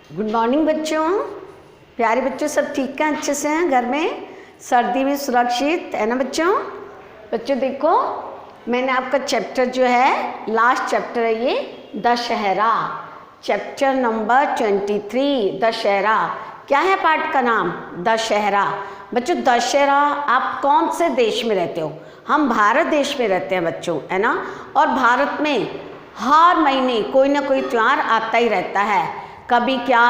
Good morning बच्चों, प्यारे बच्चों, सब ठीक है, अच्छे से हैं, घर में सर्दी में सुरक्षित है ना बच्चों। बच्चों देखो, मैंने आपका चैप्टर जो है, लास्ट चैप्टर है ये दशहरा, चैप्टर नंबर 23 दशहरा। क्या है पाठ का नाम? दशहरा। बच्चों दशहरा आप कौन से देश में रहते हो? हम भारत देश में रहते हैं बच्चों, है ना। और भारत में हर महीने कोई ना कोई त्यौहार आता ही रहता है, कभी क्या।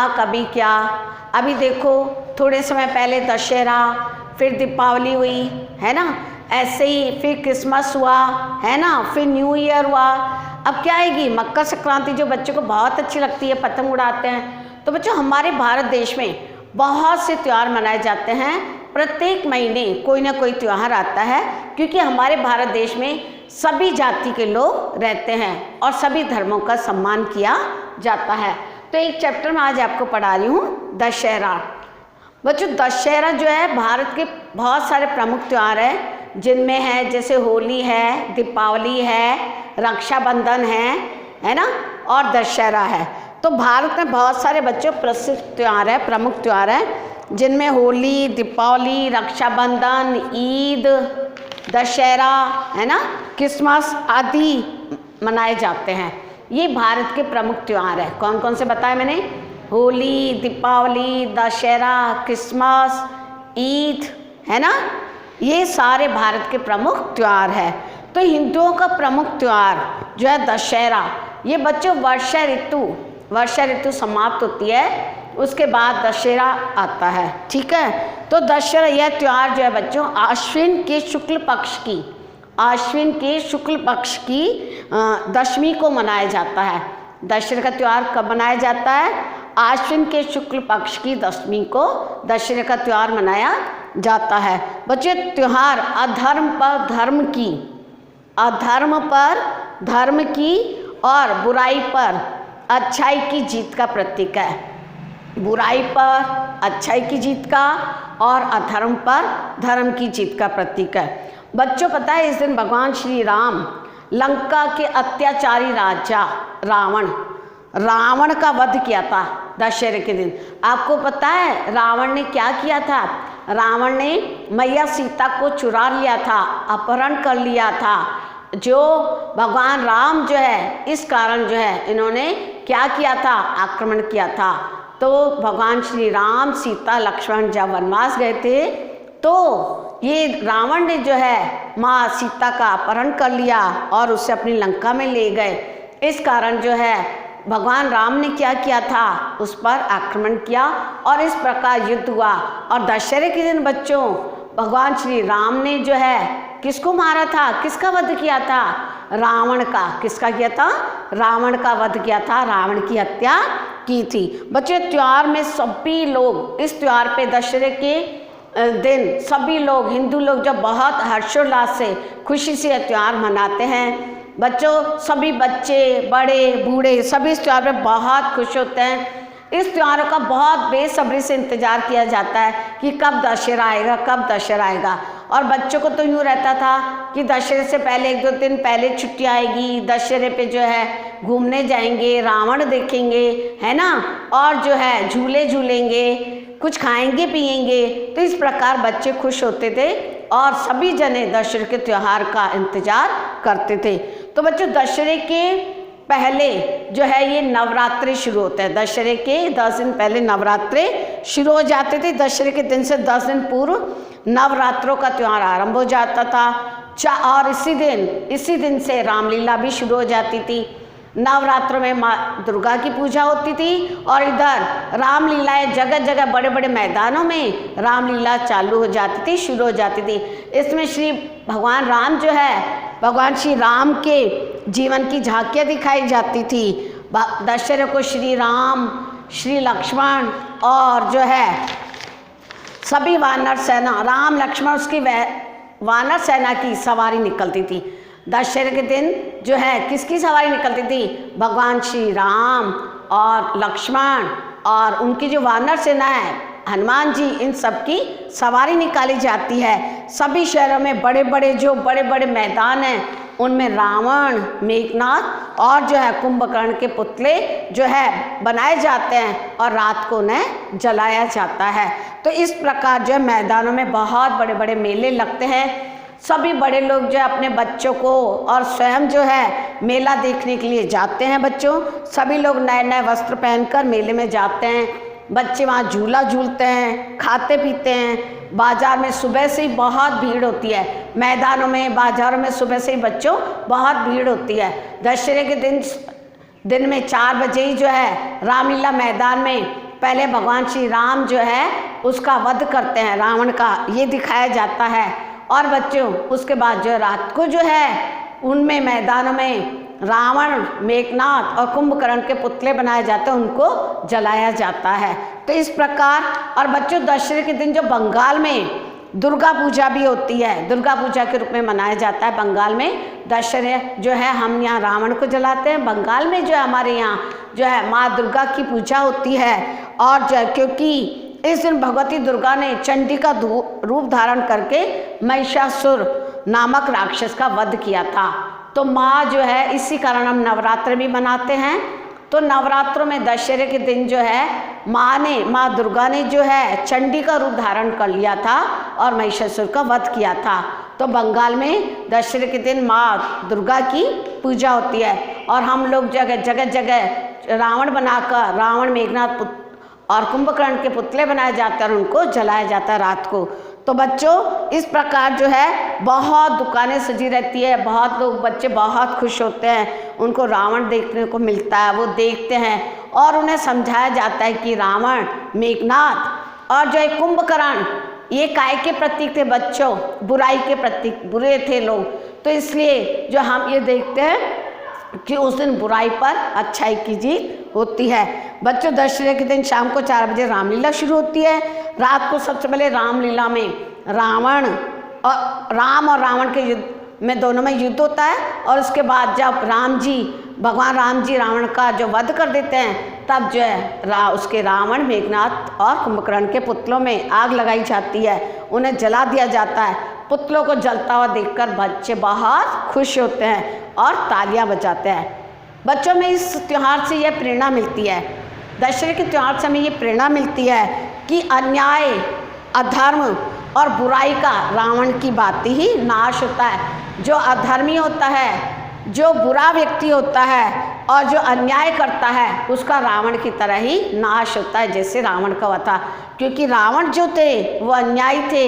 अभी देखो थोड़े समय पहले दशहरा, फिर दीपावली हुई, है ना, ऐसे ही फिर क्रिसमस हुआ, है ना, फिर न्यू ईयर हुआ। अब क्या आएगी मकर संक्रांति, जो बच्चों को बहुत अच्छी लगती है, पतंग उड़ाते हैं। तो बच्चों हमारे भारत देश में बहुत से त्यौहार मनाए जाते हैं, प्रत्येक महीने कोई ना कोई त्यौहार आता है, क्योंकि हमारे भारत देश में सभी जाति के लोग रहते हैं और सभी धर्मों का सम्मान किया जाता है। तो एक चैप्टर में आज आपको पढ़ा रही हूँ दशहरा। बच्चों दशहरा जो है भारत के बहुत सारे प्रमुख त्यौहार हैं, जिनमें है जैसे होली है, दीपावली है, रक्षाबंधन है ना, और दशहरा है। तो भारत में बहुत सारे बच्चों प्रसिद्ध त्यौहार है, प्रमुख त्यौहार है, जिनमें होली, दीपावली, रक्षाबंधन, ईद, दशहरा, है ना, क्रिसमस आदि मनाए जाते हैं। ये भारत के प्रमुख त्यौहार है। कौन कौन से बताए मैंने? होली, दीपावली, दशहरा, क्रिसमस, ईद, है ना, ये सारे भारत के प्रमुख त्यौहार है। तो हिंदुओं का प्रमुख त्यौहार जो है दशहरा, ये बच्चों वर्षा ऋतु समाप्त होती है, उसके बाद दशहरा आता है, ठीक है। तो दशहरा यह त्यौहार जो है बच्चों आश्विन के शुक्ल पक्ष की दशमी को मनाया जाता है। दशहरा का त्यौहार कब मनाया जाता है? आश्विन के शुक्ल पक्ष की दशमी को दशहरा का त्यौहार मनाया जाता है। बच्चों त्यौहार अधर्म पर धर्म की और बुराई पर अच्छाई की जीत का प्रतीक है। बुराई पर अच्छाई की जीत का और अधर्म पर धर्म की जीत का प्रतीक है। बच्चों पता है इस दिन भगवान श्री राम लंका के अत्याचारी राजा रावण का वध किया था दशहरे के दिन। आपको पता है रावण ने क्या किया था? रावण ने मैया सीता को चुरा लिया था, अपहरण कर लिया था। जो भगवान राम जो है, इस कारण जो है इन्होंने क्या किया था? आक्रमण किया था। तो भगवान श्री राम, सीता, लक्ष्मण जब वनवास गए थे, तो ये रावण ने जो है माँ सीता का अपहरण कर लिया और उसे अपनी लंका में ले गए। इस कारण जो है भगवान राम ने क्या किया था? उस पर आक्रमण किया और इस प्रकार युद्ध हुआ। और दशहरे के दिन बच्चों भगवान श्री राम ने जो है किसको मारा था? किसका वध किया था? रावण का। किसका किया था? रावण का वध किया था, रावण की हत्या की थी। बच्चों त्यौहार में सभी लोग, इस त्यौहार पे दशहरे के दिन सभी लोग, हिंदू लोग जो बहुत हर्षोल्लास से, खुशी से त्यौहार मनाते हैं। बच्चों सभी बच्चे, बड़े, बूढ़े सभी इस त्यौहार में बहुत खुश होते हैं। इस त्योहारों का बहुत बेसब्री से इंतज़ार किया जाता है कि कब दशहरा आएगा। और बच्चों को तो यूँ रहता था कि दशहरे से पहले 1-2 दिन पहले छुट्टी आएगी, दशहरे पे जो है घूमने जाएंगे, रावण देखेंगे, है ना, और जो है झूले झूलेंगे, कुछ खाएंगे पिएंगे। तो इस प्रकार बच्चे खुश होते थे और सभी जने दशहरे के त्यौहार का इंतज़ार करते थे। तो बच्चों दशहरे के पहले जो है ये नवरात्रि शुरू होते हैं। दशहरे के 10 दिन पहले नवरात्रि शुरू हो जाते थे। दशहरे के दिन से 10 दिन पूर्व नवरात्रों का त्यौहार आरंभ हो जाता था। और इसी दिन से रामलीला भी शुरू हो जाती थी। नवरात्रों में माँ दुर्गा की पूजा होती थी और इधर रामलीलाएं जगह जगह बड़े बड़े मैदानों में रामलीला चालू हो जाती थी, शुरू हो जाती थी। इसमें श्री भगवान राम जो है, भगवान श्री राम के जीवन की झांकियाँ दिखाई जाती थी। दशहरे को श्री राम, श्री लक्ष्मण और जो है सभी वानर सेना, राम लक्ष्मण उसकी वानर सेना की सवारी निकलती थी। दशहरे के दिन जो है किसकी सवारी निकलती थी? भगवान श्री राम और लक्ष्मण और उनकी जो वानर सेना है, हनुमान जी, इन सब की सवारी निकाली जाती है। सभी शहरों में बड़े बड़े मैदान हैं, उनमें रावण, मेघनाद और जो है कुंभकर्ण के पुतले जो है बनाए जाते हैं और रात को उन्हें जलाया जाता है। तो इस प्रकार जो है मैदानों में बहुत बड़े बड़े मेले लगते हैं। सभी बड़े लोग जो है अपने बच्चों को और स्वयं जो है मेला देखने के लिए जाते हैं। बच्चों सभी लोग नए नए वस्त्र पहनकर मेले में जाते हैं। बच्चे वहाँ झूला झूलते हैं, खाते पीते हैं। बाजार में सुबह से ही बहुत भीड़ होती है। मैदानों में, बाजारों में सुबह से ही बच्चों बहुत भीड़ होती है। दशहरे के दिन में 4 बजे ही जो है रामलीला मैदान में पहले भगवान श्री राम जो है उसका वध करते हैं, रावण का, ये दिखाया जाता है। और बच्चों उसके बाद जो रात को जो है उनमें मैदानों में रावण, मेघनाद और कुंभकर्ण के पुतले बनाए जाते हैं, उनको जलाया जाता है। तो इस प्रकार। और बच्चों दशहरे के दिन जो बंगाल में दुर्गा पूजा भी होती है, दुर्गा पूजा के रूप में मनाया जाता है। बंगाल में दशहरे जो है हम यहाँ रावण को जलाते हैं, बंगाल में जो है हमारे यहाँ जो है माँ दुर्गा की पूजा होती है। और जो क्योंकि इस दिन भगवती दुर्गा ने चंडी का रूप धारण करके महिषासुर नामक राक्षस का वध किया था। तो माँ जो है इसी कारण हम नवरात्र भी मनाते हैं। तो नवरात्रों में दशहरे के दिन जो है माँ दुर्गा ने जो है चंडी का रूप धारण कर लिया था और महिषासुर का वध किया था। तो बंगाल में दशहरे के दिन माँ दुर्गा की पूजा होती है और हम लोग जगह जगह रावण बनाकर, रावण, मेघनाद और कुंभकर्ण के पुतले बनाए जाते हैं और उनको जलाया जाता है रात को। तो बच्चों इस प्रकार जो है बहुत दुकानें सजी रहती है, बहुत लोग, बच्चे बहुत खुश होते हैं, उनको रावण देखने को मिलता है, वो देखते हैं और उन्हें समझाया जाता है कि रावण, मेघनाद और जो है कुंभकर्ण ये काय के प्रतीक थे बच्चों, बुराई के प्रतीक, बुरे थे लोग। तो इसलिए जो हम ये देखते हैं कि उस दिन बुराई पर अच्छाई की जीत होती है। बच्चों दशहरे के दिन शाम को 4 बजे रामलीला शुरू होती है। रात को सबसे पहले रामलीला में राम और रावण के युद्ध में, दोनों में युद्ध होता है। और उसके बाद जब भगवान राम जी रावण का जो वध कर देते हैं, तब जो है उसके रावण, मेघनाद और कुंभकर्ण के पुतलों में आग लगाई जाती है, उन्हें जला दिया जाता है। पुतलों को जलता हुआ देखकर बच्चे बहुत खुश होते हैं और तालियां बजाते हैं। बच्चों में इस त्यौहार से यह प्रेरणा मिलती है, दशहरे के त्यौहार से हमें ये प्रेरणा मिलती है कि अन्याय, अधर्म और बुराई का रावण की बात ही नाश होता है। जो अधर्मी होता है, जो बुरा व्यक्ति होता है और जो अन्याय करता है, उसका रावण की तरह ही नाश होता है, जैसे रावण का हुआ था। क्योंकि रावण जो थे वो अन्यायी थे,